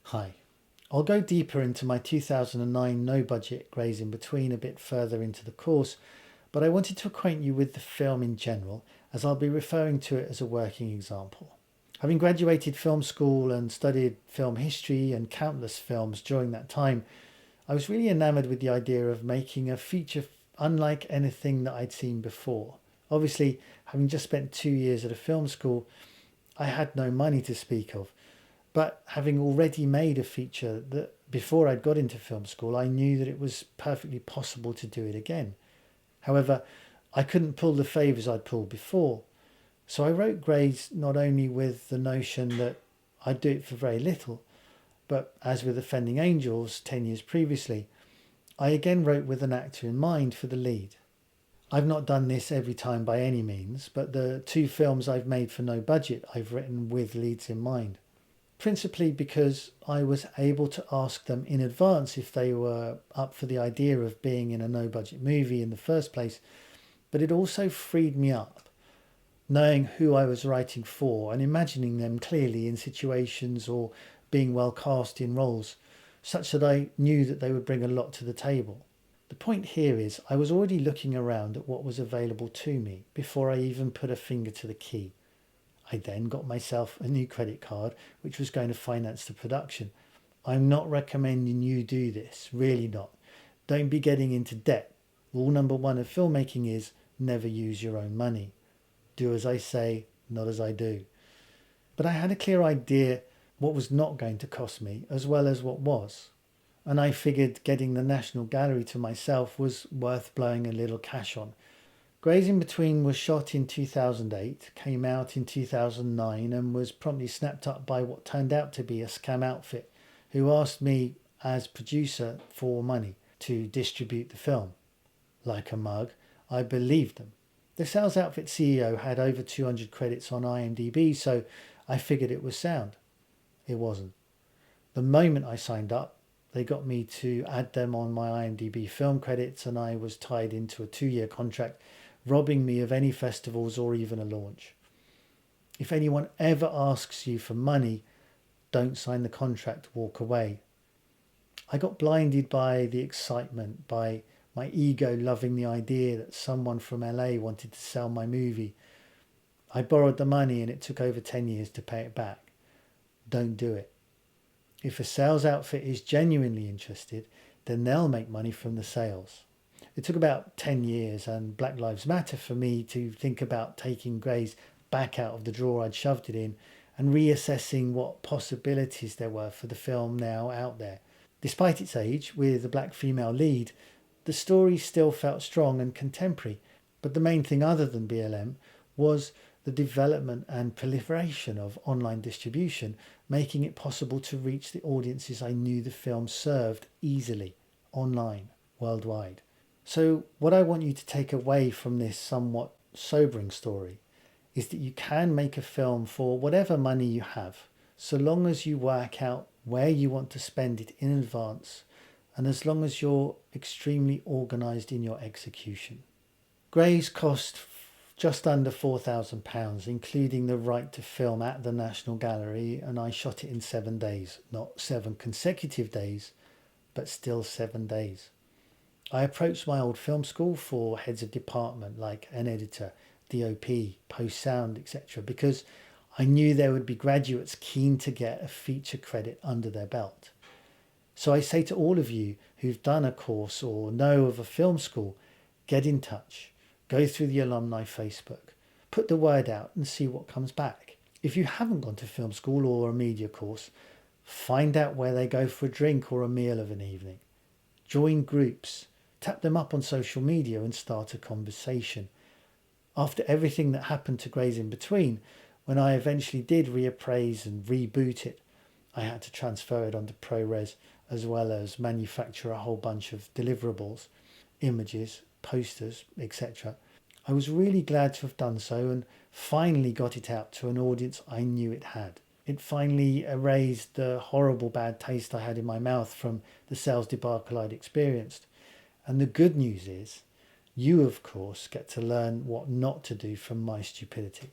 Hi, I'll go deeper into my 2009 no budget Grey's Inbetween a bit further into the course, but I wanted to acquaint you with the film in general, as I'll be referring to it as a working example. Having graduated film school and studied film history and countless films during that time, I was really enamoured with the idea of making a feature unlike anything that I'd seen before. Obviously, having just spent 2 years at a film school, I had no money to speak of. But having already made a feature that before I'd got into film school, I knew that it was perfectly possible to do it again. However, I couldn't pull the favours I'd pulled before. So I wrote Grey's not only with the notion that I'd do it for very little, but as with Offending Angels 10 years previously, I again wrote with an actor in mind for the lead. I've not done this every time by any means, but the two films I've made for no budget I've written with leads in mind. Principally because I was able to ask them in advance if they were up for the idea of being in a no budget movie in the first place, but it also freed me up, knowing who I was writing for and imagining them clearly in situations or being well cast in roles, such that I knew that they would bring a lot to the table. The point here is I was already looking around at what was available to me before I even put a finger to the key. I then got myself a new credit card, which was going to finance the production. I'm not recommending you do this, really not. Don't be getting into debt. Rule number one of filmmaking is never use your own money. Do as I say, not as I do. But I had a clear idea what was not going to cost me, as well as what was. And I figured getting the National Gallery to myself was worth blowing a little cash on. Grey's Inbetween was shot in 2008, came out in 2009 and was promptly snapped up by what turned out to be a scam outfit who asked me as producer for money to distribute the film. Like a mug, I believed them. The sales outfit CEO had over 200 credits on IMDb, so I figured it was sound. It wasn't. The moment I signed up, they got me to add them on my IMDb film credits and I was tied into a 2-year contract, robbing me of any festivals or even a launch. If anyone ever asks you for money, don't sign the contract, walk away. I got blinded by the excitement, by my ego loving the idea that someone from LA wanted to sell my movie. I borrowed the money and it took over 10 years to pay it back. Don't do it. If a sales outfit is genuinely interested, then they'll make money from the sales. It took about 10 years and Black Lives Matter for me to think about taking Grey's back out of the drawer I'd shoved it in and reassessing what possibilities there were for the film now out there. Despite its age, with a black female lead, the story still felt strong and contemporary, but the main thing other than BLM was the development and proliferation of online distribution, making it possible to reach the audiences I knew the film served easily, online, worldwide. So what I want you to take away from this somewhat sobering story is that you can make a film for whatever money you have, so long as you work out where you want to spend it in advance and as long as you're extremely organised in your execution. Grey's cost just under £4,000, including the right to film at the National Gallery, and I shot it in 7 days, not 7 consecutive days, but still 7 days. I approached my old film school for heads of department like an editor, DOP, post-sound, etc. because I knew there would be graduates keen to get a feature credit under their belt. So I say to all of you who've done a course or know of a film school, get in touch. Go through the alumni Facebook, put the word out and see what comes back. If you haven't gone to film school or a media course, find out where they go for a drink or a meal of an evening. Join groups, tap them up on social media and start a conversation. After everything that happened to Grey's Inbetween, when I eventually did reappraise and reboot it, I had to transfer it onto ProRes as well as manufacture a whole bunch of deliverables, images, posters, etc. I was really glad to have done so and finally got it out to an audience I knew it had. It finally erased the horrible bad taste I had in my mouth from the sales debacle I'd experienced. And the good news is, you of course get to learn what not to do from my stupidity.